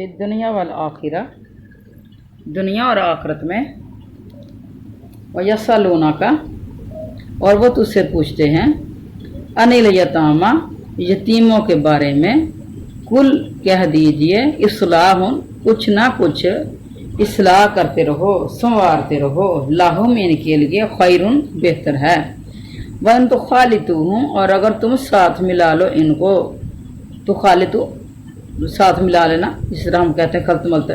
فی الدنیا والآخرہ، دنیا اور آخرت میں، وَيَسْأَلُونَکَ اور وہ تجھ سے پوچھتے ہیں، عَنِ الْیَتَامَى یتیموں کے بارے میں، کل کہہ دیجئے، اصلاح کچھ نہ کچھ اصلاح کرتے رہو، سنوارتے رہو، لہم ان کے لیے، خیر بہتر ہے، وَإِن تُخَالِطُوهُمْ اور اگر تم ساتھ ملا لو ان کو، تخالطو ساتھ ملا لینا، جس طرح ہم کہتے ہیں خلط ملط،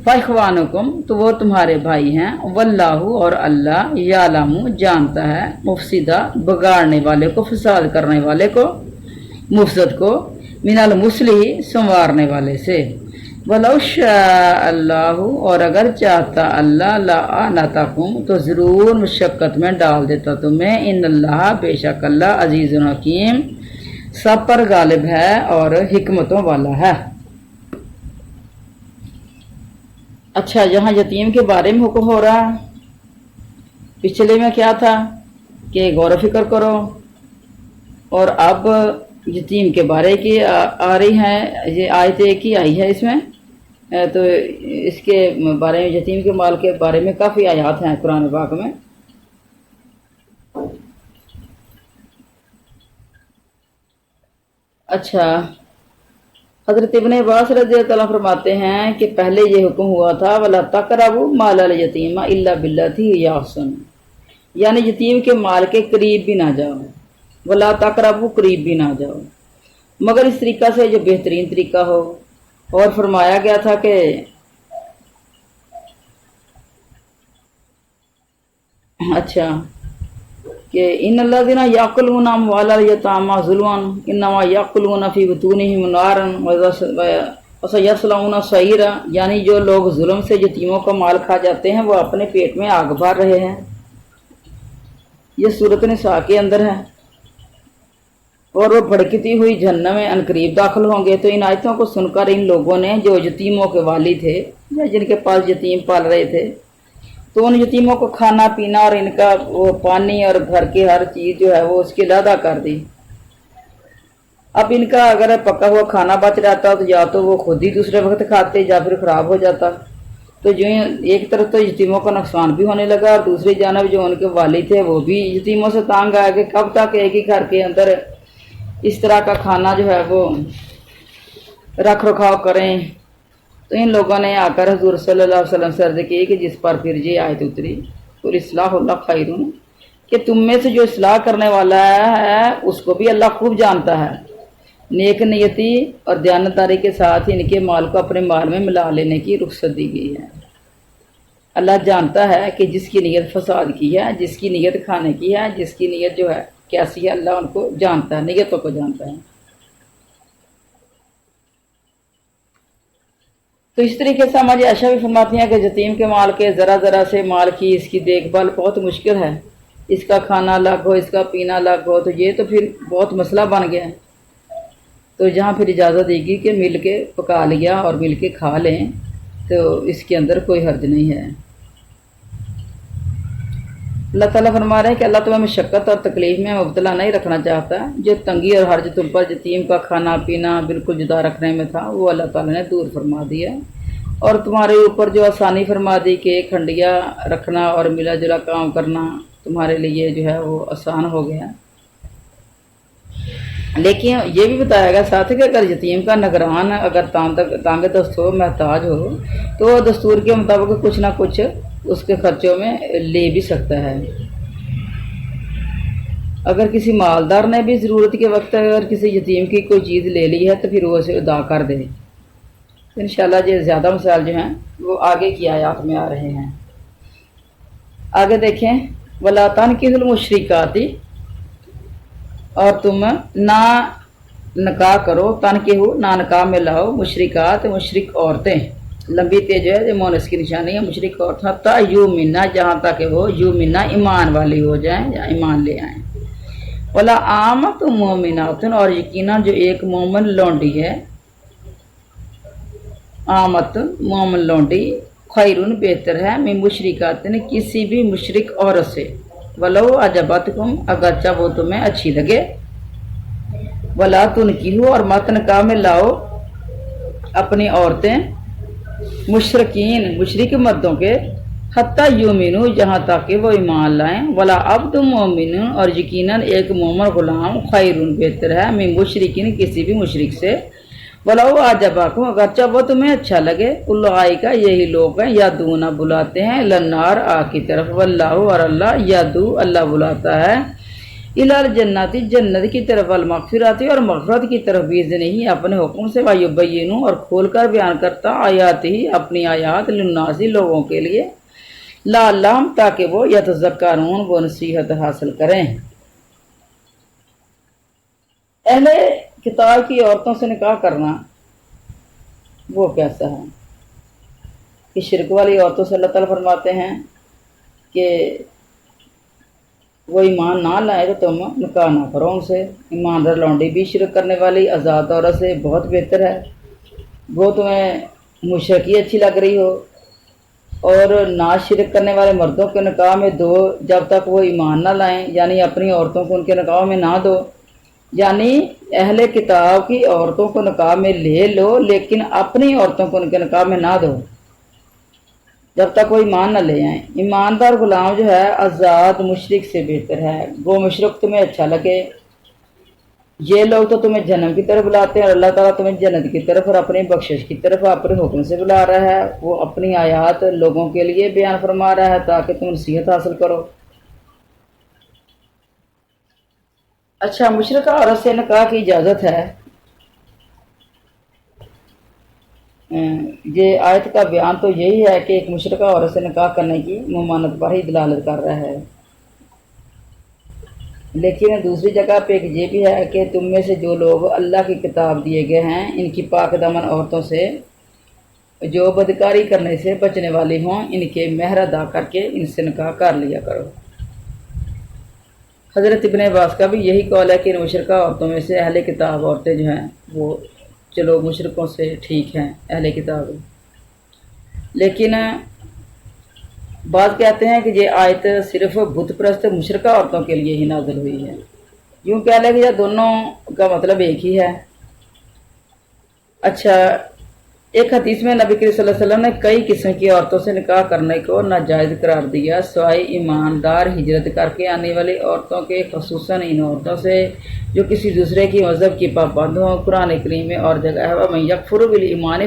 فَإِخْوَانُكُمْ تو وہ تمہارے بھائی ہیں، واللہ اور اللہ، یعلم جانتا ہے، مفسدہ بگاڑنے والے کو، فساد کرنے والے کو، مفسد کو، من المصلح سنوارنے والے سے، وَلَوْ شَاءَ اللَّهُ اور اگر چاہتا اللہ، لَأَعْنَتَكُمْ تو ضرور مشقت میں ڈال دیتا تمہیں، ان اللہ بے شک اللہ عزیز و حکیم سب پر غالب ہے اور حکمتوں والا ہے۔ اچھا، یہاں یتیم کے بارے میں حکم ہو رہا ہے، پچھلے میں کیا تھا کہ غور و فکر کرو، اور اب یتیم کے بارے کی آ رہی ہیں، یہ آیت ایک ہی آئی ہے اس میں، تو اس کے بارے میں، یتیم کے مال کے بارے میں کافی آیات ہیں قرآن پاک میں۔ اچھا، حضرت ابن عباس رضی اللہ عنہ فرماتے ہیں کہ پہلے یہ حکم ہوا تھا وَلَا تَقْرَبُوا مَالَ الْيَتِيمِ إِلَّا بِالَّتِي هِيَ أَحْسَنُ، یعنی یتیم کے مال کے قریب بھی نہ جاؤ، وَلَا تَقْرَبُوا قریب بھی نہ جاؤ، مگر اس طریقہ سے جو بہترین طریقہ ہو۔ اور فرمایا گیا تھا کہ اچھا کہ ان الذین یاکلون اموال الیتامی ظلما انما یاکلون فی بطونہم نارا وسیصلون سعیرا، یعنی جو لوگ ظلم سے یتیموں کا مال کھا جاتے ہیں وہ اپنے پیٹ میں آگ بھر رہے ہیں۔ یہ سورۃ نساء کے اندر ہے، اور وہ بھڑکتی ہوئی جہنم میں عنقریب داخل ہوں گے۔ تو ان آیتوں کو سن کر ان لوگوں نے جو یتیموں کے والی تھے یا جن کے پاس یتیم پال رہے تھے، تو ان یتیموں کو کھانا پینا اور ان کا وہ پانی اور گھر کی ہر چیز جو ہے وہ اس کی علیحدہ کر دی۔ اب ان کا اگر پکا ہوا کھانا بچ رہتا تو یا تو وہ خود ہی دوسرے وقت کھاتے یا پھر خراب ہو جاتا۔ تو جو ایک طرف تو یتیموں کا نقصان بھی ہونے لگا، اور دوسری جانب جو ان کے والد تھے وہ بھی یتیموں سے تانگ آئے کہ کب تک ایک ہی گھر کے اندر اس طرح کا کھانا جو ہے وہ رکھ رکھاؤ کریں۔ تو ان لوگوں نے آ کر حضور صلی اللہ علیہ وسلم سے عرض کی کہ جس پر پھر یہ آیت اتری، قل اصلاح اللہ خیر، کہ تم میں سے جو اصلاح کرنے والا ہے اس کو بھی اللہ خوب جانتا ہے۔ نیک نیتی اور دیانتداری کے ساتھ ان کے مال کو اپنے مال میں ملا لینے کی رخصت دی گئی ہے۔ اللہ جانتا ہے کہ جس کی نیت فساد کی ہے، جس کی نیت کھانے کی ہے، جس کی نیت جو ہے کیسی ہے، اللہ ان کو جانتا ہے، نیتوں کو جانتا ہے۔ تو اس طریقے سے ہماری عائشہ بھی فرماتی ہیں کہ یتیم کے مال کے ذرا ذرا سے مال کی اس کی دیکھ بھال بہت مشکل ہے، اس کا کھانا الگ ہو، اس کا پینا الگ ہو، تو یہ تو پھر بہت مسئلہ بن گیا ہے۔ تو جہاں پھر اجازت دے گی کہ مل کے پکا لیا اور مل کے کھا لیں، تو اس کے اندر کوئی حرج نہیں ہے۔ اللہ تعالیٰ فرما رہے ہیں کہ اللہ تمہیں مشقت اور تکلیف میں مبتلا نہیں رکھنا چاہتا، جو تنگی اور حرج تم پر یتیم کا کھانا پینا بالکل جدا رکھنے میں تھا وہ اللہ تعالیٰ نے دور فرما دیا، اور تمہارے اوپر جو آسانی فرما دی کہ ایک ہنڈیا رکھنا اور ملا جلا کام کرنا تمہارے لیے جو ہے وہ آسان ہو گیا۔ لیکن یہ بھی بتایا گیا ساتھ کہ اگر یتیم کا نگران اگر تانگ دست ہو، محتاج ہو، تو دستور کے مطابق کچھ نہ کچھ اس کے خرچوں میں لے بھی سکتا ہے۔ اگر کسی مالدار نے بھی ضرورت کے وقت اگر کسی یتیم کی کوئی چیز لے لی ہے تو پھر وہ اسے ادا کر دے۔ انشاءاللہ یہ زیادہ مسائل جو ہیں وہ آگے کی آیات میں آ رہے ہیں۔ آگے دیکھیں، وَلَا تَنْكِحُوا الْمُشْرِكَاتِ اور تم نہ نکاح کرو، تنکحو نہ نکاح میں لاؤ، مشرکات مشرک عورتیں، لمبی تیز ہے، مونس کی نشانی ہے، مشرک عورت حتیٰ یؤمنہ جہاں تک کہ وہ یؤمنہ ایمان والی ہو جائیں یا ایمان لے آئیں، ولا عامت مومنات اور یقیناً جو ایک مومن لونڈی ہے، عامت مومن لونڈی، خیرون بہتر ہے، من مشرکات کسی بھی مشرک عورت سے، ولو عجبتکم اگرچہ وہ تمہیں اچھی لگے، ولا تنکحوا اور مت نکاح میں لاؤ، اپنی عورتیں مشرک مردوں کے حتیٰ یومنو جہاں تک کہ وہ ایمان لائیں، ولا عبد مومن اور یقیناً ایک مومن غلام خیرون بہتر ہے من مشرکین کسی بھی مشرک سے، ولا وہ عجبکم اگرچہ وہ تمہیں اچھا لگے، اولئک یہی لوگ ہیں یدعون بلاتے ہیں للنار آگ کی طرف، واللہ اور اللہ یدعو اللہ بلاتا ہے الی الجنت جنت کی طرف، والمغفرات اور مغفرت کی طرف باذنہ اپنے حکم سے، ویبین اور کھول کر بیان کرتا آیات ہی اپنی آیات للناس لوگوں کے لیے، لعلہم تاکہ وہ یتذکرون وہ نصیحت حاصل کریں۔ اہل کتاب کی عورتوں سے نکاح کرنا وہ کیسا ہے کہ شرک والی عورتوں سے اللہ تعالیٰ فرماتے ہیں کہ وہ ایمان نہ لائے تو تم نکاح نہ کرو ان سے۔ ایماندار لونڈی بھی شرک کرنے والی آزاد عورت سے بہت بہتر ہے، وہ تمہیں مشرکی اچھی لگ رہی ہو، اور نہ شرک کرنے والے مردوں کے نکاح میں دو جب تک وہ ایمان نہ لائیں، یعنی اپنی عورتوں کو ان کے نکاح میں نہ دو، یعنی اہل کتاب کی عورتوں کو نکاح میں لے لو لیکن اپنی عورتوں کو ان کے نکاح میں نہ دو جب تک وہ ایمان نہ لے آئیں۔ ایماندار غلام جو ہے آزاد مشرک سے بہتر ہے، وہ مشرک تمہیں اچھا لگے۔ یہ لوگ تو تمہیں جنم کی طرف بلاتے ہیں اور اللہ تعالیٰ تمہیں جنت کی طرف اور اپنی بخشش کی طرف اپنے حکم سے بلا رہا ہے، وہ اپنی آیات لوگوں کے لیے بیان فرما رہا ہے تاکہ تم نصیحت حاصل کرو۔ اچھا، مشرکہ عورت سے نکاح کی اجازت ہے، یہ آیت کا بیان تو یہی ہے کہ ایک مشرکہ عورت سے نکاح کرنے کی ممانعت پر ہی دلالت کر رہا ہے، لیکن دوسری جگہ پہ ایک یہ بھی ہے کہ تم میں سے جو لوگ اللہ کی کتاب دیے گئے ہیں ان کی پاک دامن عورتوں سے جو بدکاری کرنے سے بچنے والی ہوں ان کے مہر ادا کر کے ان سے نکاح کر لیا کرو۔ حضرت ابن عباس کا بھی یہی قول ہے کہ ان مشرکہ عورتوں میں سے اہل کتاب عورتیں جو ہیں وہ چلو مشرکوں سے ٹھیک ہیں اہل کتاب، لیکن بعض کہتے ہیں کہ یہ آیت صرف بت پرست مشرکہ عورتوں کے لیے ہی نازل ہوئی ہے، یوں کہہ لیں کہ یہ دونوں کا مطلب ایک ہی ہے۔ اچھا، ایک حدیث میں نبی کریم صلی اللہ علیہ وسلم نے کئی قسم کی عورتوں سے نکاح کرنے کو ناجائز قرار دیا سوائے ایماندار ہجرت کر کے آنے والی عورتوں کے، خصوصاً ان عورتوں سے جو کسی دوسرے کی مذہب کی پابند ہوں۔ قرآن کریم میں اور جگہ ہے وَمَن يَكْفُرْ بِالْإِيمَانِ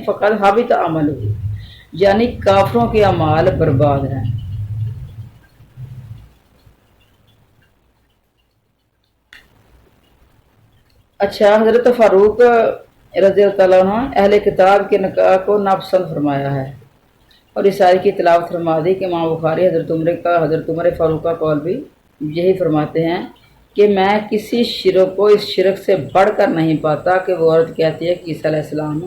فَقَدْ حَبِطَ عَمَلُهُ، یعنی کافروں کے اعمال برباد ہیں۔ اچھا، حضرت فاروق رضی اللہ تعالیٰ عنہ اہل کتاب کے نکاح کو ناپسند فرمایا ہے اور اس آیت کی تلاوت فرما دی کہ امام بخاری حضرت عمر فاروق کا قول بھی یہی فرماتے ہیں کہ میں کسی شرک کو اس شرک سے بڑھ کر نہیں پاتا کہ وہ عورت کہتی ہے کہ عیسیٰ علیہ السلام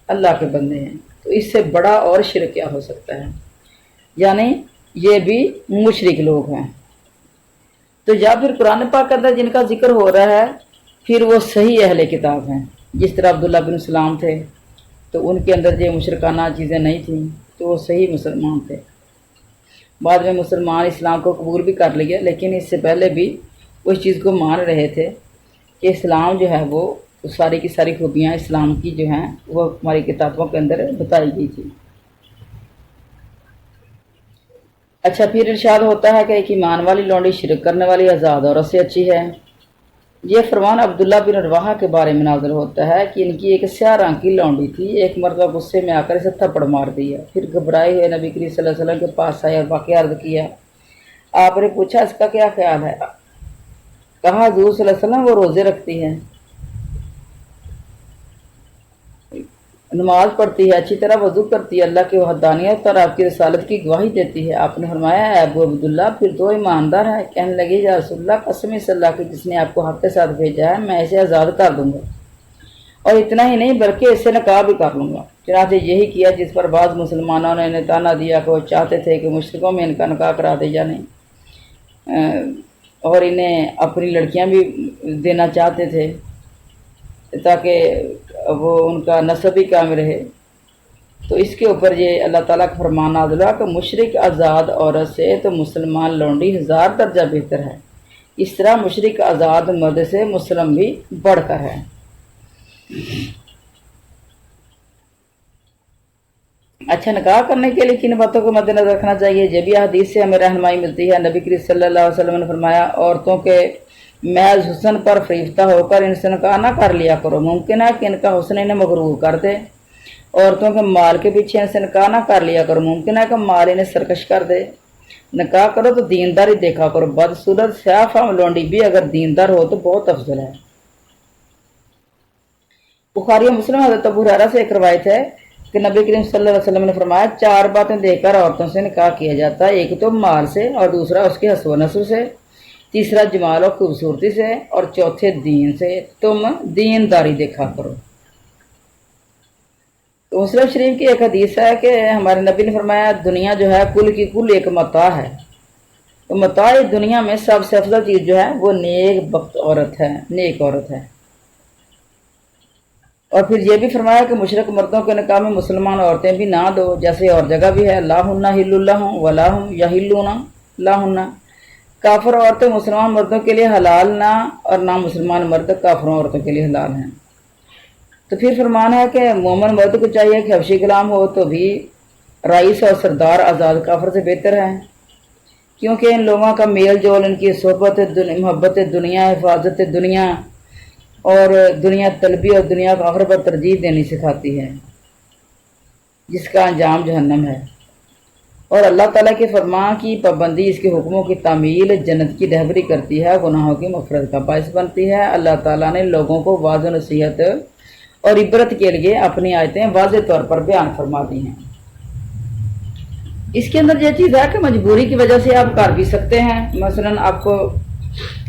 اللہ کے بندے ہیں، تو اس سے بڑا اور شرک کیا ہو سکتا ہے، یعنی یہ بھی مشرک لوگ ہیں۔ تو یا پھر قرآن پاک کے اندر جن کا ذکر ہو رہا ہے پھر وہ صحیح اہل کتاب ہیں، جس طرح عبداللہ بن سلام تھے تو ان کے اندر یہ مشرکانہ چیزیں نہیں تھیں تو وہ صحیح مسلمان تھے، بعد میں مسلمان اسلام کو قبول بھی کر لیا، لیکن اس سے پہلے بھی وہ اس چیز کو مان رہے تھے کہ اسلام جو ہے وہ ساری کی ساری خوبیاں اسلام کی جو ہیں وہ ہماری کتابوں کے اندر بتائی گئی تھی۔ اچھا، پھر ارشاد ہوتا ہے کہ ایک ایمان والی لونڈی شرک کرنے والی آزاد عورت سے اچھی ہے۔ یہ فرمان عبداللہ بن رواحہ کے بارے میں نازل ہوتا ہے کہ ان کی ایک سیاہ رنگ کی لونڈی تھی، ایک مرتبہ غصے میں آ کر اسے تھپڑ مار دیا، پھر گھبرائے ہوئے نبی کریم صلی اللہ علیہ وسلم کے پاس آئے اور واقعہ عرض کیا۔ آپ نے پوچھا اس کا کیا خیال ہے؟ کہا حضور صلی اللہ علیہ وسلم وہ روزے رکھتی ہے، نماز پڑھتی ہے، اچھی طرح وضو کرتی ہے، اللہ کی وحدانیت اور آپ کی رسالت کی گواہی دیتی ہے۔ آپ نے فرمایا اے ابو عبداللہ پھر دو ایماندار ہیں؟ کہنے لگی یا رسول اللہ قسم اس اللہ کی جس نے آپ کو حق کے ساتھ بھیجا ہے میں اسے آزاد کر دوں گا، اور اتنا ہی نہیں بلکہ اس سے نکاح بھی کر لوں گا۔ چنانچہ یہی کیا جس پر بعض مسلمانوں نے تانا دیا کہ وہ چاہتے تھے کہ مشرکوں میں ان کا نکاح کرا دے جانے اور انہیں اپنی لڑکیاں بھی دینا چاہتے تھے تاکہ وہ ان کا نسب ہی کام رہے۔ تو اس کے اوپر یہ اللہ تعالیٰ کا فرمان نازل ہوا کہ مشرک آزاد عورت سے تو مسلمان لونڈی 1000 درجہ بہتر ہے، اس طرح مشرک آزاد مرد سے مسلم بھی بڑھ کر ہے۔ अच्छा, निकाह करने के लिए किन बातों को मद्देनजर रखना चाहिए? ये भी हदीस से हमें रहनुमाई मिलती है। नबी करीम सल्लल्लाहु अलैहि वसल्लम ने फरमाया, औरतों के महज हुस्न पर फरीफ्ता होकर इनसे निकाह ना कर लिया करो। मुमकिन है कि इनका हुस्न इन्हें मगरूर कर दे। औरतों के माल के पीछे इनसे निकाह ना कर लिया करो, मुमकिन है कि माल इन्हें सरकश कर दे। निकाह करो तो दीनदारी देखा करो। बदसूरत स्याफा लौंडी भी अगर दीनदार हो तो बहुत अफजल है। बुखारी और मुस्लिम हज़रत अबू हुरैरा से एक रवायत है कि नबी करीम सल्लल्लाहु अलैहि वसल्लम ने फरमाया, 4 बातें देखकर औरतों से निकाह किया जाता है। एक तो माल से, और दूसरा उसके हस्ब व नस्ब से, तीसरा जमाल और खूबसूरती से, और चौथे दीन से। तुम दीनदारी देखा करो। तो मुस्लिम शरीफ की एक हदीस है कि हमारे नबी ने फरमाया, दुनिया जो है कुल की कुल एक मता है। तो मता इस दुनिया में सबसे अफजल चीज़ जो है वो नेक बख्त औरत है, नेक औरत है। और फिर ये भी फरमाया कि मुशरक मर्दों के निकाह में मुसलमान औरतें भी ना दो, जैसे और जगह भी है, लाहुन्ना हिल्लुल्लाहु वलाहुम यहिल्लूना लाहुन्ना। काफिर औरतें मुसलमान मर्दों के लिए हलाल ना, और ना मुसलमान मर्द काफिरों औरतों के लिए हलाल हैं। तो फिर फरमान है कि मोमन मर्द को चाहिए कि हबशी गुलाम हो तो भी रईस और सरदार आज़ाद काफिर से बेहतर है, क्योंकि इन लोगों का मेल जोल, इनकी सोहबत, मोहब्बत दुनिया, हिफाजत दुनिया और दुनिया तलबी और दुनिया को आखिर पर तरजीह देनी सिखाती है, जिसका अंजाम जहन्नम है। और अल्लाह ताला के फरमान की पाबंदी, इसके हुक्मों की तामील जन्नत की रहबरी करती है, गुनाहों की मग़फ़िरत का बाइस बनती है। अल्लाह ताला ने लोगों को वाज़ नसीहत और इबरत के लिए अपनी आयतें वाज़े तौर पर बयान फरमा दी हैं। इसके अंदर यह चीज़ है कि मजबूरी की वजह से आप कर भी सकते हैं। मसलन आपको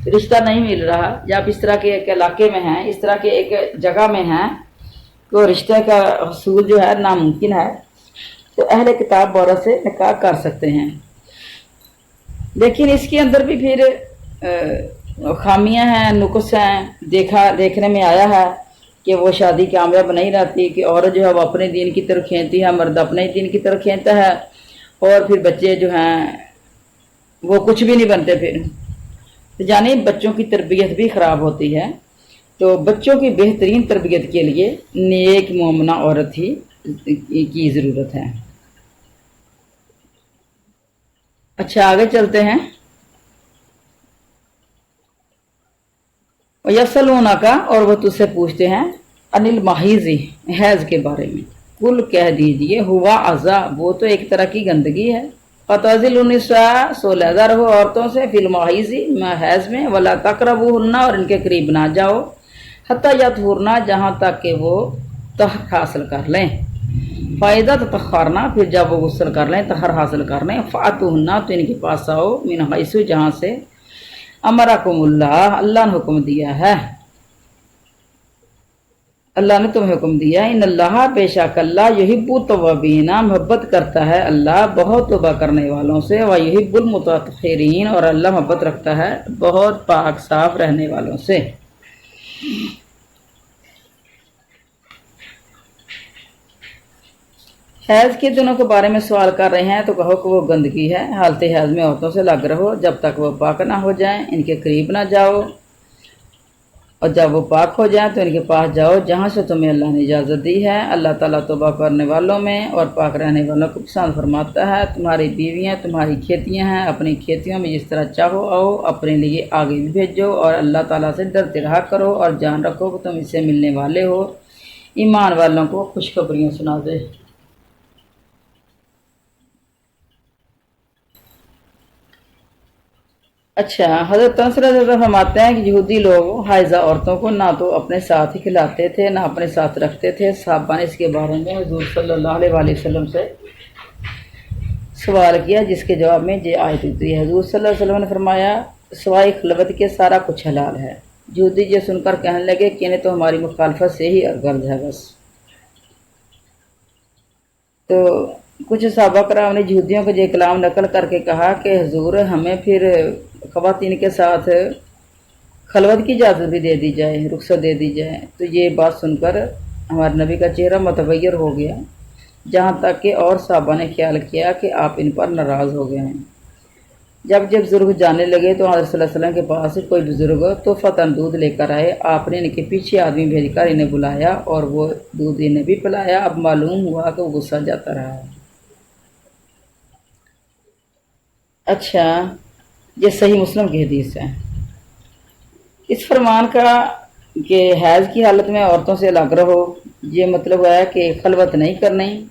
रिश्ता नहीं मिल रहा, या आप इस तरह के एक इलाके में हैं, इस तरह के एक जगह में हैं, तो रिश्ते का हसूल जो है नामुमकिन है, तो अहले किताब औरत से निकाह कर सकते हैं। लेकिन इसके अंदर भी फिर खामियां हैं, नुक्स हैं। देखने में आया है कि वो शादी कामयाब नहीं रहती, कि औरत जो है वो अपने दीन की तरफ खींचती है, मर्द अपने दीन की तरफ खींचता है, और फिर बच्चे जो हैं वो कुछ भी नहीं बनते। फिर तो जाने बच्चों की तरबियत भी ख़राब होती है। तो बच्चों की बेहतरीन तरबियत के लिए नेक मोमना औरत ही की ज़रूरत है। अच्छा, आगे चलते हैं। यसलूना का, और वो तुझसे पूछते हैं अनिल माहिज़ी, हैज़ के बारे में। कुल कह दीजिए हुआ अज़ा, वो तो एक तरह की गंदगी है। फ़तज़िलुन्निसा, सो लहज़ा रहो औरतों से, फिल माहिज़ी, हैज़ में, वला तक़रबूहुन्ना, और इनके करीब ना जाओ, हत्ता यतहुरना, जहाँ तक कि वो तहर हासिल कर लें। फ़ायदा ततख़रना, फिर जब वो गुस्ल कर लें, तहर हासिल कर लें, फ़अतुहुन्ना, तो इनके पास आओ, मिन हैसु, जहाँ से अमरकुमुल्लाह, अल्लाह ने हुक्म दिया है, अल्लाह ने तुम्हें हुक्म दिया। इन अल्लाह, बेशक अल्लाह, युहिब्बु तव्वाबीना, मोहब्बत करता है अल्लाह बहुत तौबा करने वालों से, व युहिब्बुल मुतत्तहिरीन, और अल्लाह मोहब्बत रखता है बहुत पाक साफ रहने वालों से। हैज़ के दिनों के बारे में सवाल कर रहे हैं, तो कहो कि वो गंदगी है। हालत हैज़ में औरतों से लग रहो जब तक वो पाक ना हो जाएं, इनके करीब ना जाओ, और जब वो पाक हो जाए तो इनके पास जाओ जहाँ से तुम्हें अल्लाह ने इजाज़त दी है। अल्लाह ताला तौबा करने वालों में और पाक रहने वालों को पसंद फरमाता है। तुम्हारी बीवियाँ तुम्हारी खेतियाँ हैं, अपनी खेतियों में जिस तरह चाहो आओ, अपने लिए आगे भी भेजो, और अल्लाह ताला से डरते रहा करो, और जान रखो कि तुम इससे मिलने वाले हो। ईमान वालों को खुशखबरियाँ सुना दे। अच्छा, हज़रत अनस फरमाते हैं कि यहूदी लोग हाइज़ा औरतों को ना तो अपने साथ ही खिलाते थे, ना अपने साथ रखते थे। सहाबा ने इसके बारे में हुज़ूर सल्लल्लाहु अलैहि वसल्लम से सवाल किया, जिसके जवाब में ये आयत उतरी है। हुज़ूर सल्लल्लाहु अलैहि वसल्लम ने फरमाया, सवाए खलवत के सारा कुछ हलाल है। यहूदी ये सुनकर कहने लगे कि इन्हें तो हमारी मुखालफत से ही गर्ज है बस। तो कुछ सहाबा कराम ने यहूदियों को ये कलाम नकल करके कहा कि हुज़ूर, हमें फिर ख़वातीन के साथ खलवत की इजाज़त भी दे दी जाए, रुख्सत दे दी जाए। तो ये बात सुनकर हमारे नबी का चेहरा मुतग़य्यर हो गया, जहाँ तक कि और सहाबा ने ख्याल किया कि आप इन पर नाराज़ हो गए हैं। जब जब बुजुर्ग जाने लगे तो हज़रत सल्लल्लाहु अलैहि वसल्लम के पास कोई बुजुर्ग तो फतन दूध लेकर आए। आपने इनके पीछे आदमी भेजकर इन्हें बुलाया और वो दूध इन्हें भी पिलाया। अब मालूम हुआ कि वो गुस्सा जाता रहा है। अच्छा, ये सही मुस्लिम की हदीस है। इस फरमान का कि हैज़ की हालत में औरतों से अलग रहो, ये मतलब है कि खलवत नहीं करनी,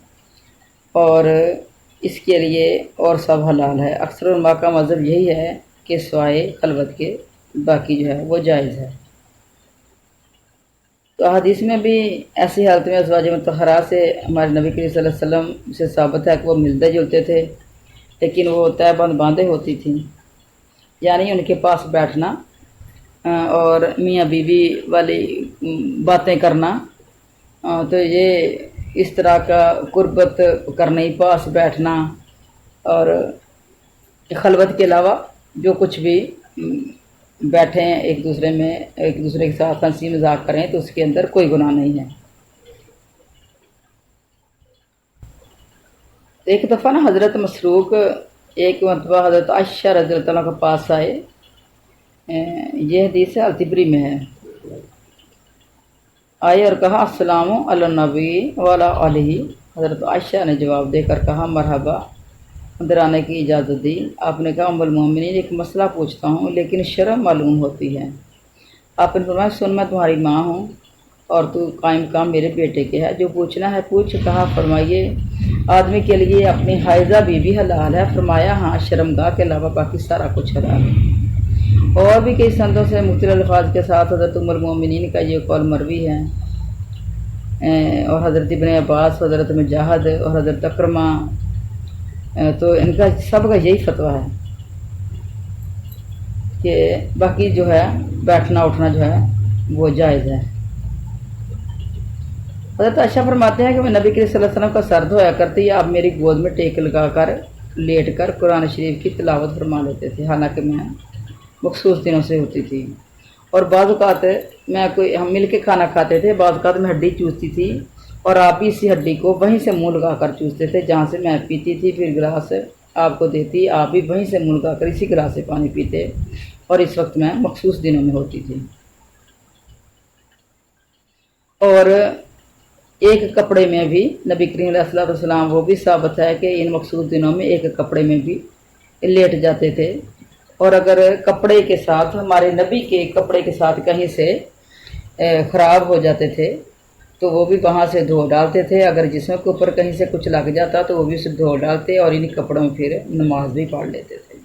और इसके लिए और सब हलाल है। अक्सर उलमा का मज़हब यही है कि सवाए खलवत के बाकी जो है वो जायज़ है। तो हदीस में भी ऐसी हालत में अज़वाज मुतहरा से हमारे नबी करीम सल्लल्लाहु अलैहि वसल्लम से साबित है कि वो मिलते जुलते थे, लेकिन वो तहबंद बांधे होती थी, यानी उनके पास बैठना और मियाँ बीवी वाली बातें करना, तो ये इस तरह का कुर्बत करने, पास बैठना, और खलवत के अलावा जो कुछ भी बैठें एक दूसरे के साथ हंसी मजाक करें तो उसके अंदर कोई गुनाह नहीं है। एक दफ़ा ना हज़रत मसरूक एक मरतबा हज़रत आयशा रज़ियल्लाहु अन्हा के पास आए। ये हदीस अल-तिबरी में है। आए और कहा अस्सलामु अला नबी वाला अलैहि। हज़रत आयशा ने जवाब देकर कहा मरहबा, अंदर आने की इजाज़त दी। आपने कहा उम्मुल मोमिनीन, एक मसला पूछता हूँ लेकिन शर्म मालूम होती है। आपने फरमाया सुन, मैं तुम्हारी माँ हूँ और तू कायम काम मेरे बेटे के है, जो पूछना है पूछ। कहा फरमाइए आदमी के लिए अपनी हाइज़ा बीवी हलाल है? फरमाया हाँ, शर्मगाह के अलावा बाकी सारा कुछ हलाल है। और भी कई संदों से मुख्तलिफ अल्फाज के साथ हज़रत उम्मुल मोमिनीन का ये कौल मरवी है, और हज़रत इब्न अब्बास, हज़रत मुजाहिद और हज़रत अकरमा, तो इनका सब का यही फतवा है कि बाकी जो है बैठना उठना जो है वो जायज़ है। हज़रत आयशा फरमाते हैं कि मैं नबी करीम सल्लल्लाहु अलैहि वसल्लम का सर धोया करती, आप मेरी गोद में टेक लगा कर लेट कर कुरान शरीफ की तिलावत फरमा लेते थे, हालांकि मैं मखसूस दिनों से होती थी। और बाद औक़ात हम मिल के खाना खाते थे, बाद औक़ात में हड्डी चूसती थी और आप भी इसी हड्डी को वहीं से मुँह लगा कर चूसते थे जहाँ से मैं पीती थी, फिर गिलास आपको देती, आप भी वहीं से मुँह लगा कर इसी गिलास से पानी पीते, और इस वक्त मैं मखसूस दिनों में होती थी। और एक कपड़े में भी नबी करीम सल्लल्लाहु अलैहि वसल्लम वो भी साबित है कि इन मखसूस दिनों में एक कपड़े में भी लेट जाते थे, और अगर कपड़े के साथ, हमारे नबी के कपड़े के साथ कहीं से ख़राब हो जाते थे तो वो भी वहाँ से धो डालते थे। अगर जिस्म के ऊपर कहीं से कुछ लग जाता तो वो भी उसे धो डालते और इन कपड़ों में फिर नमाज भी पढ़ लेते थे।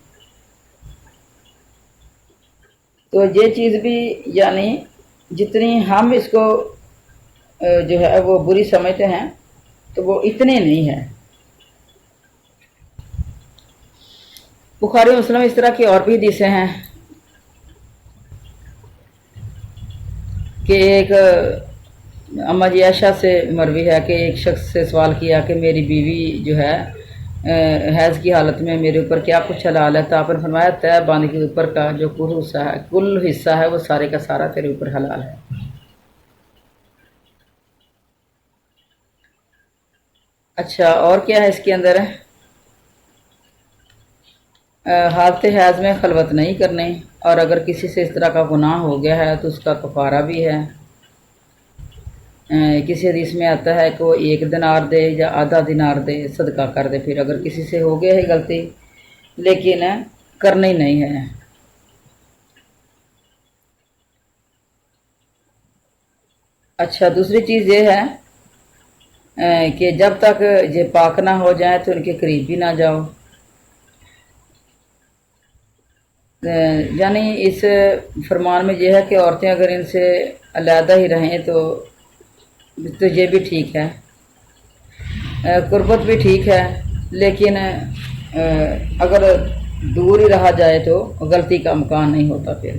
तो ये चीज़ भी, यानी जितनी हम इसको जो है वो बुरी समझते हैं तो वो इतने नहीं है। बुखारी मुस्लिम इस तरह की और भी हदीसें हैं कि एक अम्मा जी आयशा से मरवी है कि एक शख्स से सवाल किया कि मेरी बीवी जो है हैज़ की हालत में मेरे ऊपर क्या कुछ हलाल है? तो आपने फरमाया तय बांध के ऊपर का जो कुल हिस्सा है वो सारे का सारा तेरे ऊपर हलाल है। अच्छा, और क्या है इसके अंदर? हालत हैज़ में खलवत नहीं करनी, और अगर किसी से इस तरह का गुनाह हो गया है तो उसका कफ़ारा भी है। किसी हदीस में आता है कि वो 1 दिनार दे या आधा दिनार दे, सदका कर दे। फिर अगर किसी से हो गया है गलती लेकिन करनी नहीं है। अच्छा, दूसरी चीज़ ये है कि जब तक ये पाक ना हो जाए तो उनके करीब भी ना जाओ। यानी इस फरमान में यह है कि औरतें अगर इनसे अलहदा ही रहें तो ये भी ठीक है, कुर्बत भी ठीक है, लेकिन अगर दूर ही रहा जाए तो गलती का इम्कान नहीं होता फिर।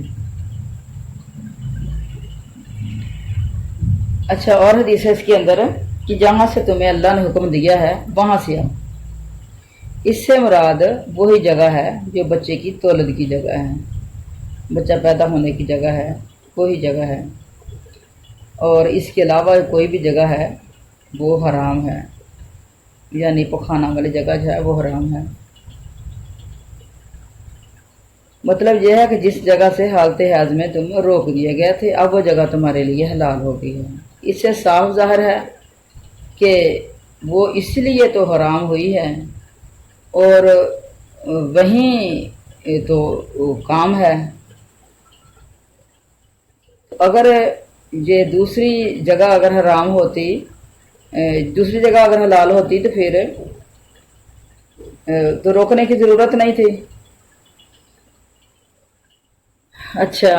अच्छा, और हदीस है इसके अंदर कि जहाँ से तुम्हें अल्लाह ने हुक्म दिया है वहाँ से आओ। इससे मुराद वही जगह है जो बच्चे की तौलद की जगह है, बच्चा पैदा होने की जगह है, वही जगह है, और इसके अलावा कोई भी जगह है वो हराम है, यानी पखाना वाली जगह जो है वो हराम है। مطلب یہ ہے کہ جس جگہ سے حالت حیض میں تم روک دیے گئے تھے اب وہ جگہ تمہارے لیے حلال ہو گئی ہے۔ اس سے صاف ظاہر ہے کہ وہ اس لیے تو حرام ہوئی ہے، اور وہیں تو کام ہے۔ اگر یہ دوسری جگہ اگر حرام ہوتی، دوسری جگہ اگر حلال ہوتی تو پھر تو روکنے کی ضرورت نہیں تھی۔ اچھا،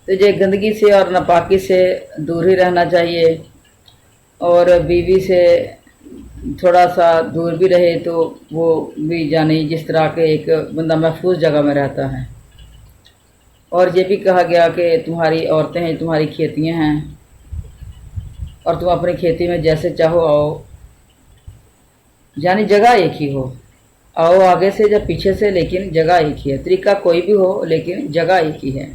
تو یہ گندگی سے اور ناپاکی سے دور ہی رہنا چاہیے، اور بیوی سے تھوڑا سا دور بھی رہے تو وہ بھی جانے جس طرح کے ایک بندہ محفوظ جگہ میں رہتا ہے۔ اور یہ بھی کہا گیا کہ تمہاری عورتیں ہیں، تمہاری کھیتیاں ہیں، اور تم اپنی کھیتی میں جیسے چاہو آؤ، یعنی جگہ ایک ہی ہو، آؤ آگے سے یا پیچھے سے، لیکن جگہ ایک ہی ہے۔ طریقہ کوئی بھی ہو لیکن جگہ ایک ہی ہے۔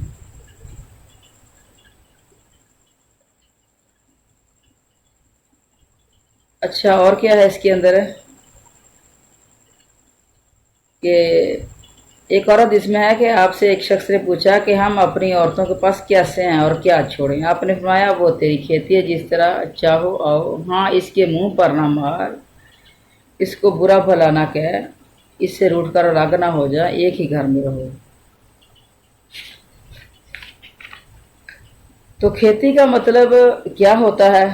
اچھا، اور کیا ہے اس کے اندر کہ ایک عورت اس میں ہے کہ آپ سے ایک شخص نے پوچھا کہ ہم اپنی عورتوں کے پاس کیسے ہیں اور کیا چھوڑیں؟ آپ نے فرمایا وہ تیری کھیتی ہے، جس طرح چاہو آؤ، ہاں اس کے منہ پر نہ مار، اس کو برا بھلا نہ کہہ، اس سے روٹ کر الگ نہ ہو جا، ایک ہی گھر میں رہو۔ تو کھیتی کا مطلب کیا ہوتا ہے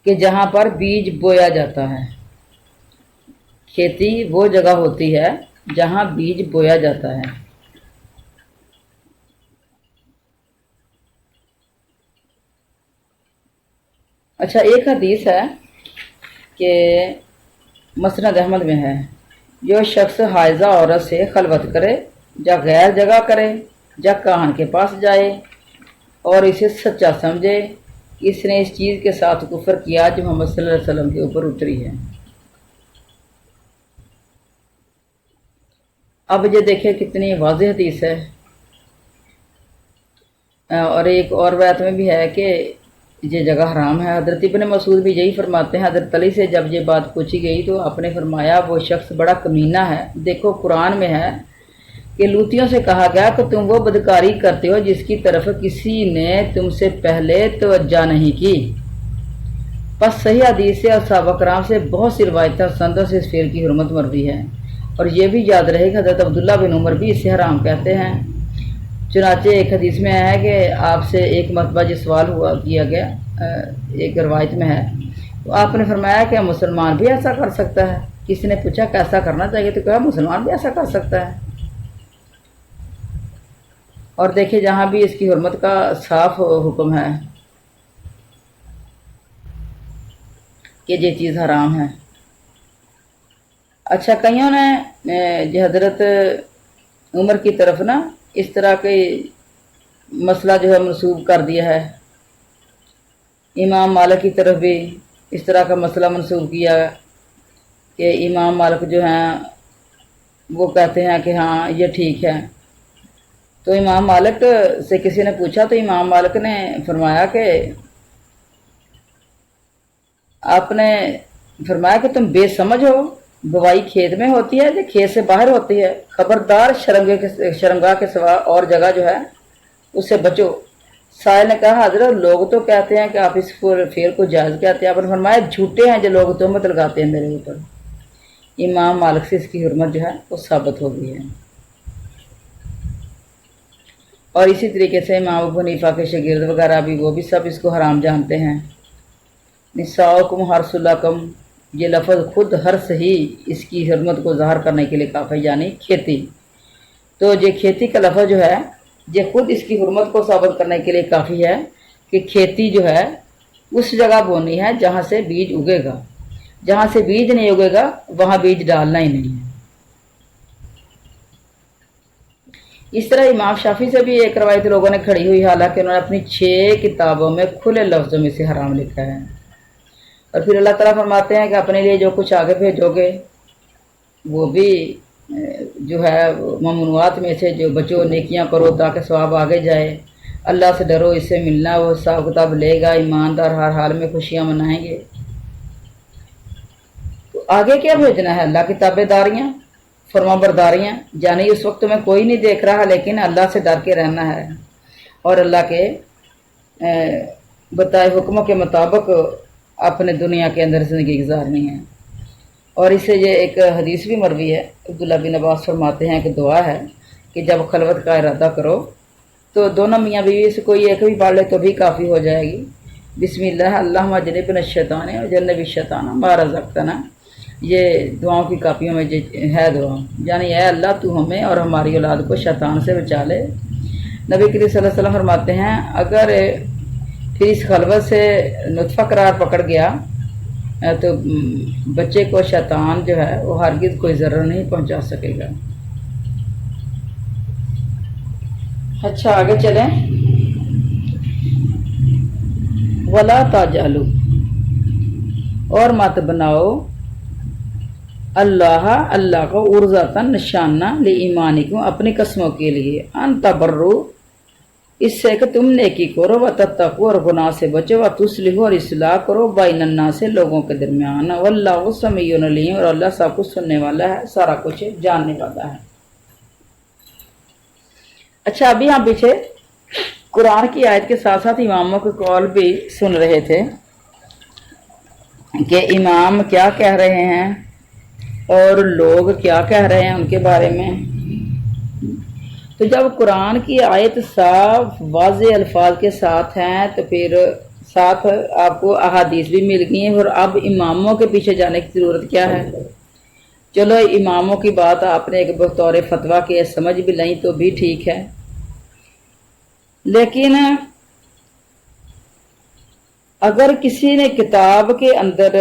کہ جہاں پر بیج بویا جاتا ہے۔ کھیتی وہ جگہ ہوتی ہے جہاں بیج بویا جاتا ہے۔ اچھا، ایک حدیث ہے کہ مسند احمد میں ہے، جو شخص حائضہ عورت سے خلوت کرے، یا غیر جگہ کرے، یا کاہن کے پاس جائے اور اسے سچا سمجھے، اس نے اس چیز کے ساتھ کفر کیا جو محمد صلی اللہ علیہ وسلم کے اوپر اتری ہے۔ اب یہ دیکھیں کتنی واضح حدیث ہے۔ اور ایک اور روایت میں بھی ہے کہ یہ جگہ حرام ہے۔ حضرت ابن مسعود بھی یہی فرماتے ہیں۔ حضرت علی سے جب یہ بات پوچھی گئی تو آپ نے فرمایا وہ شخص بڑا کمینہ ہے۔ دیکھو قرآن میں ہے کہ لوطیوں سے کہا گیا کہ تم وہ بدکاری کرتے ہو جس کی طرف کسی نے تم سے پہلے توجہ نہیں کی۔ پس صحیح حدیث سے اور صحابہ کرام سے بہت سی روایتیں اور سندوں سے اس فعل کی حرمت مروی ہے، اور یہ بھی یاد رہے کہ حضرت عبداللہ بن عمر بھی اسے حرام کہتے ہیں۔ چنانچہ ایک حدیث میں ہے کہ آپ سے ایک مرتبہ جو سوال ہوا کیا گیا، ایک روایت میں ہے، تو آپ نے فرمایا کہ مسلمان بھی ایسا کر سکتا ہے۔ کسی نے پوچھا کیسا کرنا چاہیے، تو کہا مسلمان بھی ایسا کر سکتا ہے۔ اور دیکھیں جہاں بھی اس کی حرمت کا صاف حکم ہے کہ یہ چیز حرام ہے۔ اچھا، کئیوں نے جو حضرت عمر کی طرف نا اس طرح کے مسئلہ جو ہے منسوب کر دیا ہے۔ امام مالک کی طرف بھی اس طرح کا مسئلہ منسوب کیا کہ امام مالک جو ہیں وہ کہتے ہیں کہ ہاں یہ ٹھیک ہے۔ تو امام مالک سے کسی نے پوچھا تو امام مالک نے فرمایا کہ آپ نے فرمایا کہ تم بے سمجھ ہو، گواہی کھیت میں ہوتی ہے یا کھیت سے باہر ہوتی ہے؟ خبردار شرمگاہ کے سوا اور جگہ جو ہے اس سے بچو۔ سائل نے کہا حضرت لوگ تو کہتے ہیں کہ آپ اس فعل کو جائز کہتے ہیں۔ آپ نے فرمایا جھوٹے ہیں جو لوگ تہمت لگاتے ہیں میرے اوپر۔ امام مالک سے اس کی حرمت جو ہے وہ ثابت ہو گئی ہے۔ اور اسی طریقے سے امام ابو حنیفہ کے شاگرد وغیرہ بھی وہ بھی سب اس کو حرام جانتے ہیں۔ نساؤکم حرث لکم، یہ لفظ خود حرث ہی اس کی حرمت کو ظاہر کرنے کے لیے کافی، یعنی کھیتی۔ تو یہ کھیتی کا لفظ جو ہے یہ خود اس کی حرمت کو ثابت کرنے کے لیے کافی ہے کہ کھیتی جو ہے اس جگہ بونی ہے جہاں سے بیج اگے گا، جہاں سے بیج نہیں اگے گا وہاں بیج ڈالنا ہی نہیں ہے۔ اس طرح امام شافعی سے بھی ایک روایت لوگوں نے کھڑی ہوئی، حالانکہ انہوں نے اپنی 6 کتابوں میں کھلے لفظوں میں سے حرام لکھا ہے۔ اور پھر اللہ تعالیٰ فرماتے ہیں کہ اپنے لیے جو کچھ آگے بھیجو گے وہ بھی جو ہے ممنوعات میں سے جو بچو، نیکیاں کرو تاکہ ثواب آگے جائے، اللہ سے ڈرو، اس سے ملنا، وہ حساب کتاب لے گا، ایماندار ہر حال میں خوشیاں منائیں گے۔ تو आगे क्या भेजना है? अल्लाह की ताबेदारियाँ, फरमाबरदारियाँ, यानी उस वक्त तुम्हें कोई नहीं देख रहा लेकिन अल्लाह से डर के रहना है और अल्लाह के बताए हुक्मों के मुताबिक अपने दुनिया के अंदर ज़िंदगी गुजारनी है। और इसे ये एक हदीस भी मरवी है, अब्दुल्ला बिन अब्बास फरमाते हैं कि दुआ है कि जब खलवत का इरादा करो तो दोनों मियाँ बीवी से कोई एक भी पढ़ ले तो भी काफ़ी हो जाएगी। बिस्मिल्लाह अल्लाहुम्मा जन्निबना शैतान व जन्निबि शैतान मा रज़क़तना, ये दुआओं की कापियों में है दुआ, यानी ऐ अल्लाह तू हमें और हमारी औलाद को शैतान से बचा ले। नबी करीम सल्लल्लाहु अलैहि वसल्लम फरमाते हैं अगर फिर इस खलवत से नुत्फ़ा करार पकड़ गया तो बच्चे को शैतान जो है वो हरगिज़ कोई ज़रर नहीं पहुंचा सकेगा। अच्छा आगे चलें। वला ताजालू, और मत बनाओ अल्लाह को उर्ज़ातन निशाना ले ईमानिकुम, अपनी कसमों के लिए, अन तबर्रु, इससे कि तुम नेकी करो, व तत्तकू, और गुनाह से बचो, व तुस्लिहू, और इस्लाह करो, बैनन्नास से, लोगों के दरमियान, वल्लाहु समीउन अलीम, और अल्लाह सब कुछ सुनने वाला है, सारा कुछ जानने वाला है। अच्छा अभी हम पीछे कुरान की आयत के साथ साथ इमामों के कौल भी सुन रहे थे कि इमाम क्या कह रहे हैं और लोग क्या कह रहे हैं उनके बारे में। तो जब कुरान की आयत साफ वाज़े अल्फाज के साथ हैं तो फिर साथ आपको अहादीस भी मिल गई हैं, और अब इमामों के पीछे जाने की ज़रूरत क्या है। चलो इमामों की बात आपने एक बतौर फतवा के समझ भी लें तो भी ठीक है, लेकिन अगर किसी ने किताब के अंदर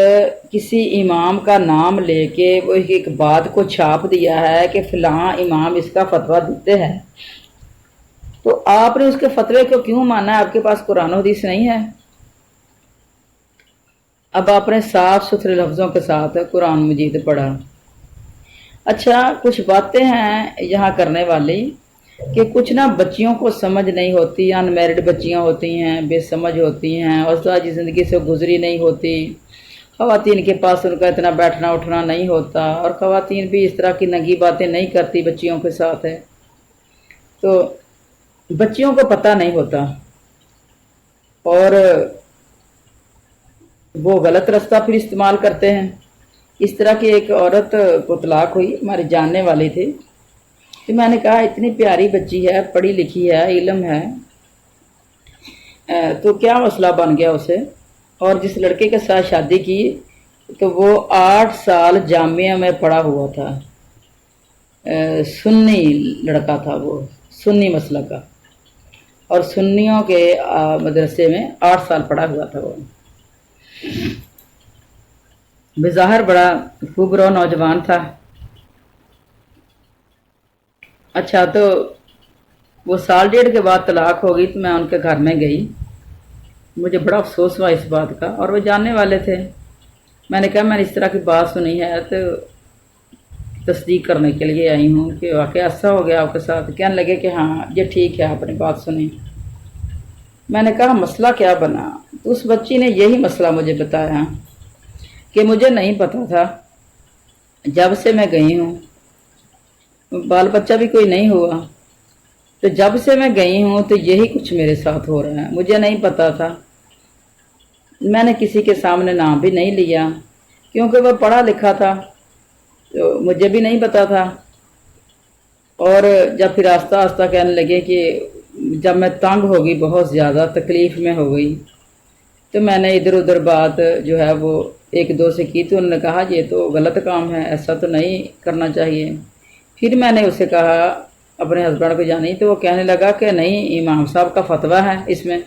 किसी इमाम का नाम लेके वो एक बात को छाप दिया है कि फ़लाँ इमाम इसका फतवा देते हैं, तो आपने उसके फतवे को क्यों माना है? आपके पास कुरान और हदीस नहीं है। अब आपने साफ सुथरे लफ्ज़ों के साथ कुरान मजीद पढ़ा। अच्छा कुछ बातें हैं यहाँ करने वाली कि कुछ ना बच्चियों को समझ नहीं होती, अनमैरिड बच्चियाँ होती हैं, बेसमझ होती हैं, औसाजी ज़िंदगी से गुजरी नहीं होती, ख़वातीन के पास उनका इतना बैठना उठना नहीं होता, और ख़वातीन भी इस तरह की नंगी बातें नहीं करती बच्चियों के साथ है, तो बच्चियों को पता नहीं होता और वो गलत रास्ता फिर इस्तेमाल करते हैं। इस तरह की एक औरत को तलाक हुई, हमारी जानने वाली थी, तो मैंने कहा इतनी प्यारी बच्ची है, पढ़ी लिखी है, इल्म है, तो क्या मसला बन गया उसे। और जिस लड़के के साथ शादी की तो वो 8 साल जामिया में पढ़ा हुआ था, सुन्नी लड़का था, वो सुन्नी मसला का, और सुन्नियों के मदरसे में 8 साल पढ़ा हुआ था। वो बेज़ाहिर बड़ा खूबरो नौजवान था। अच्छा तो वो साल डेढ़ के बाद तलाक हो गई, तो मैं उनके घर में गई, मुझे बड़ा अफसोस हुआ इस बात का, और वो जानने वाले थे। मैंने कहा मैंने इस तरह की बात सुनी है तो तस्दीक करने के लिए आई हूँ कि वाकई ऐसा हो गया आपके साथ। कहने लगे कि हाँ ये ठीक है, आपने बात सुनी। मैंने कहा मसला क्या बना? तो उस बच्ची ने यही मसला मुझे बताया कि मुझे नहीं पता था, जब से मैं गई हूँ, बाल बच्चा भी कोई नहीं हुआ, तो जब से मैं गई हूँ तो यही कुछ मेरे साथ हो रहा है, मुझे नहीं पता था। मैंने किसी के सामने नाम भी नहीं लिया क्योंकि वह पढ़ा लिखा था, तो मुझे भी नहीं पता था। और जब फिर आस्ता आस्ता कहने लगे कि जब मैं तंग हो गई, बहुत ज़्यादा तकलीफ़ में हो गई, तो मैंने इधर उधर बात जो है वो एक दो से की, तो उन्होंने कहा ये तो गलत काम है, ऐसा तो नहीं करना चाहिए। फिर मैंने उसे कहा अपने हस्बैंड को जानी, तो वो कहने लगा कि नहीं, इमाम साहब का फतवा है इसमें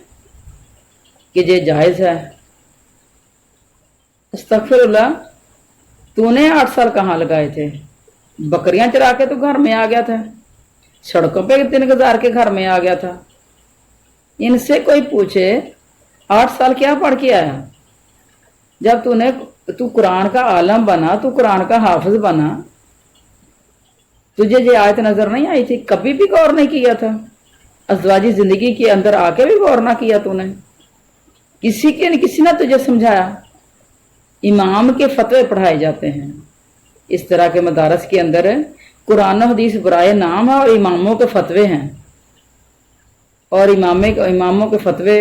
कि ये जायज़ है। अस्तगफिरुल्लाह, तूने 8 साल कहाँ लगाए थे? बकरियां चरा के तो घर में आ गया था, सड़कों पे दिन गुजार के घर में आ गया था। इनसे कोई पूछे 8 साल क्या पढ़ के आया? जब तू कुरान का आलम बना, तू कुरान का हाफिज बना, तुझे ये आयत नजर नहीं आई थी? कभी भी गौर नहीं किया था? अज़वाजी जिंदगी के अंदर आके भी गौर ना किया तूने? किसी ने तुझे समझाया? इमाम के फतवे पढ़ाए जाते हैं। इस तरह के मदारस के अंदर कुरान और हदीस बराए नाम है और इमामों के फतवे हैं। और इमामों के फतवे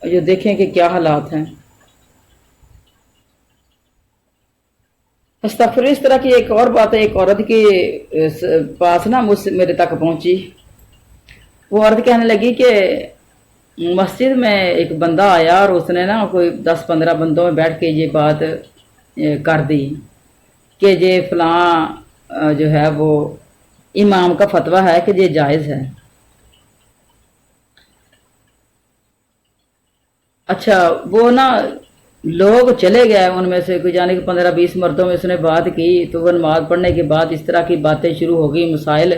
जो देखें कि क्या हालात हैं। अस्तगफिर। इस तरह की एक और बात है, एक औरत के पास ना मेरे तक पहुंची। वो औरत कहने लगी कि मस्जिद में एक बंदा आया और उसने ना कोई 10-15 बंदों में बैठ के ये बात कर दी कि ये फलां जो है वो इमाम का फतवा है कि ये जायज़ है। अच्छा, वो ना लोग चले गए, उनमें से कोई जाने के 15-20 मर्दों में उसने बात की। तो वो नमाज पढ़ने के बाद इस तरह की बातें शुरू हो गई, मसाइल।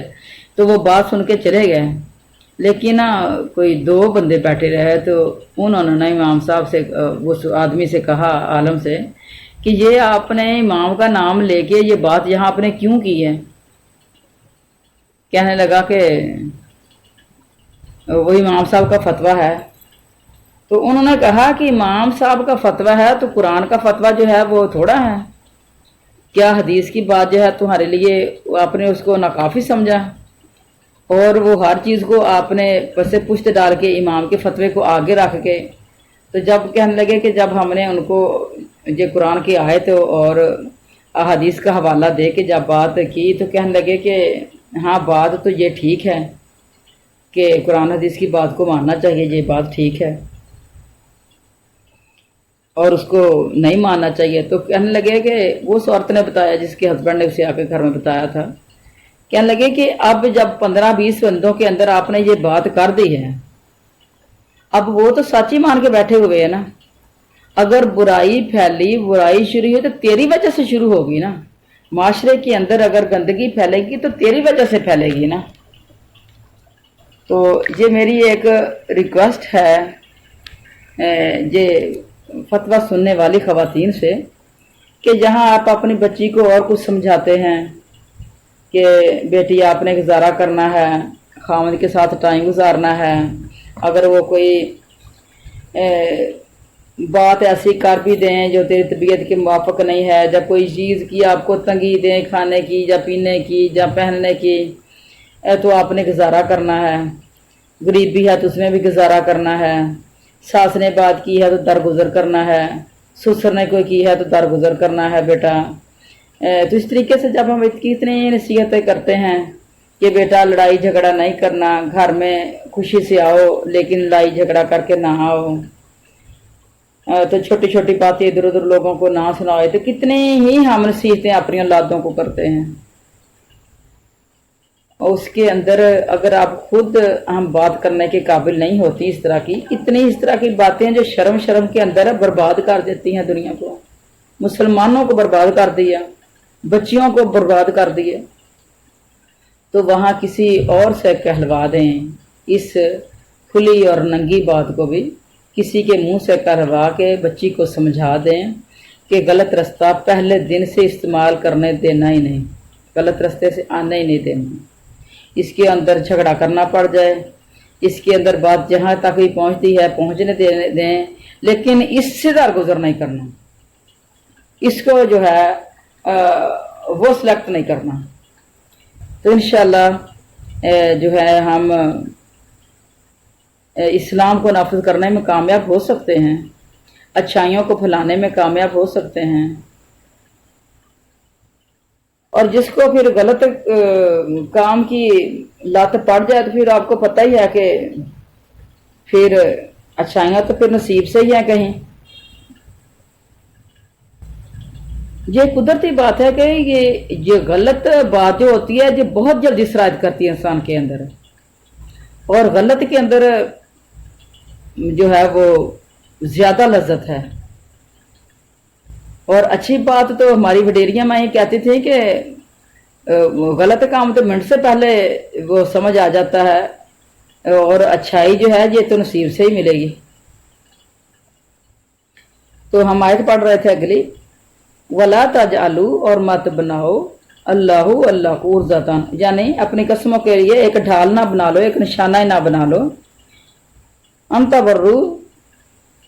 तो वो बात सुन के चले गए। लेकिन ना कोई 2 बंदे बैठे रहे। तो उन्होंने ना इमाम साहब से, उस आदमी से कहा, आलम से, कि ये आपने इमाम का नाम लेके ये बात यहाँ आपने क्यों की है। कहने लगा कि वो इमाम साहब का फतवा है। तो उन्होंने कहा कि इमाम साहब का फतवा है तो कुरान का फतवा जो है वो थोड़ा है क्या। हदीस की बात जो है तुम्हारे लिए आपने उसको नाकाफी समझा और वो हर चीज़ को आपने पसे पुश्त डाल के इमाम के फतवे को आगे रख के। तो जब कहने लगे कि जब हमने उनको ये कुरान की आयत और हदीस का हवाला दे के जब बात की तो कहने लगे कि हाँ, बात तो ये ठीक है कि कुरान हदीस की बात को मानना चाहिए, ये बात ठीक है, और उसको नहीं मानना चाहिए। तो कहने लगे कि वो उस औरत ने बताया जिसके हस्बैंड ने उसे आके घर में बताया था। कहने लगे कि अब जब 15-20 बंदों के अंदर आपने ये बात कर दी है, अब वो तो सच ही मान के बैठे हुए हैं ना। अगर बुराई फैली, बुराई शुरू हुई तो तेरी वजह से शुरू होगी ना। माशरे के अंदर अगर गंदगी फैलेगी तो तेरी वजह से फैलेगी ना। तो ये मेरी एक रिक्वेस्ट है ये फतवा सुनने वाली ख़वातीन से कि जहाँ आप अपनी बच्ची को और कुछ समझाते हैं कि बेटी आपने गुजारा करना है, खामद के साथ टाइम गुजारना है, अगर वो कोई बात ऐसी कर भी दें जो तेरी तबीयत के मुवाफिक नहीं है, जब कोई चीज़ की आपको तंगी दें खाने की या पीने की या पहनने की, तो आपने गुजारा करना है। गरीबी है तो उसमें भी गुजारा करना है। सास ने बात की है तो दरगुजर करना है। ससुर ने कोई की है तो दरगुजर करना है बेटा। तो इस तरीके से जब हम इसकी इतनी नसीहतें करते हैं कि बेटा लड़ाई झगड़ा नहीं करना, घर में खुशी से आओ लेकिन लड़ाई झगड़ा करके ना आओ, तो छोटी छोटी बातें इधर उधर लोगों को ना सुनाए, तो कितनी ही हम नसीहतें अपनी औलादों को करते हैं। और उसके अंदर अगर आप खुद हम बात करने के काबिल नहीं होती इस तरह की, इतनी इस तरह की बातें जो शर्म के अंदर बर्बाद कर देती हैं दुनिया को, मुसलमानों को बर्बाद कर दिया, बच्चियों को बर्बाद कर दिया, तो वहाँ किसी और से कहलवा दें इस खुली और नंगी बात को भी, किसी के मुंह से कहलवा के बच्ची को समझा दें कि गलत रास्ता पहले दिन से इस्तेमाल करने देना ही नहीं, गलत रास्ते से आने ही नहीं देना। इसके अंदर झगड़ा करना पड़ जाए, इसके अंदर बात जहाँ तक भी पहुँचती है पहुँचने दें, लेकिन इससे दरगुजर नहीं करना, इसको जो है वो सिलेक्ट नहीं करना। तो इंशाल्लाह जो है हम इस्लाम को नाफिज करने में कामयाब हो सकते हैं, अच्छाइयों को फैलाने में कामयाब हो सकते हैं। और जिसको फिर गलत काम की लत पड़ जाए तो फिर आपको पता ही है कि फिर अच्छाइयाँ तो फिर नसीब से ही हैं कहीं। ये कुदरती बात है कि ये गलत बात जो होती है ये बहुत जल्दी सरायत करती है इंसान के अंदर, और गलत के अंदर जो है वो ज्यादा लज्जत है। और अच्छी बात तो हमारी वडेरियां माँ ये कहती थी कि गलत काम तो मिनट से पहले वो समझ आ जाता है, और अच्छाई जो है ये तो नसीब से ही मिलेगी। तो हम आयत पढ़ रहे थे अगली, वला तजअलू, और मत बनाओ अल्लाहु अल्लाह को उर्ज़तन, यानी अपनी कसमों के लिए एक ढाल ना बना लो, एक निशाना ही ना बना लो। अंतबर्रू,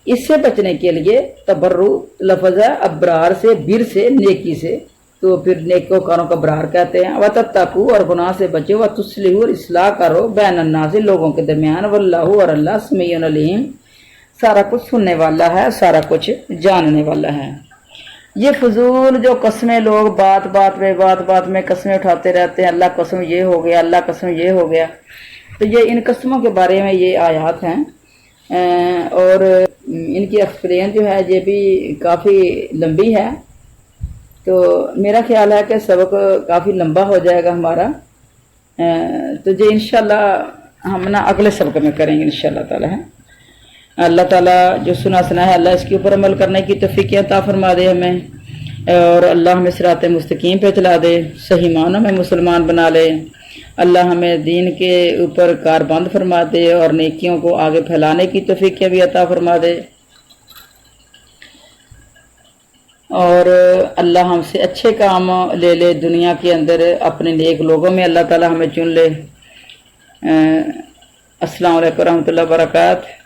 इससे बचने के लिए तबर्रु लफ्ज़ है अब्रार से, बिर से, नेकी से, तो फिर नेकोकारों का अब्रार कहते हैं। व तत्तकू और गुनाह से बचो, व तुस्लिहू और इस्लाह करो बैन अन्नास लोगों के दरमियान, वल्लाहु और अल्लाह समीउन अलीम सारा कुछ सुनने वाला है, सारा कुछ जानने वाला है। ये फजूल जो कस्में लोग बात बात में कस्में उठाते रहते हैं, अल्लाह कसम ये हो गया, अल्लाह कसम ये हो गया, तो ये इन कस्मों के बारे में ये आयात हैं और इनकी एक्सप्लेन जो है ये भी काफ़ी लंबी है, तो मेरा ख्याल है कि सबक काफ़ी लंबा हो जाएगा हमारा, तो ये इंशाल्लाह हम ना अगले सबक में करेंगे इंशाल्लाह ताला है। अल्लाह ताला जो सुना है अल्लाह इसके ऊपर अमल करने की तौफीक अता फरमा दे हमें, और अल्लाह हमें सिरात मुस्तकीम पे चला दे, सही मानों में मुसलमान बना ले। अल्लाह हमें दीन के ऊपर कारबंद फरमा दे और नेकियों को आगे फैलाने की तौफीक भी अता फरमा दे, और अल्लाह हमसे अच्छे काम ले ले दुनिया के अंदर, अपने नेक लोगों में अल्लाह ताला हमें चुन ले। अस्सलाम वालेकुम रहमतुल्लाहि व बरकातहू।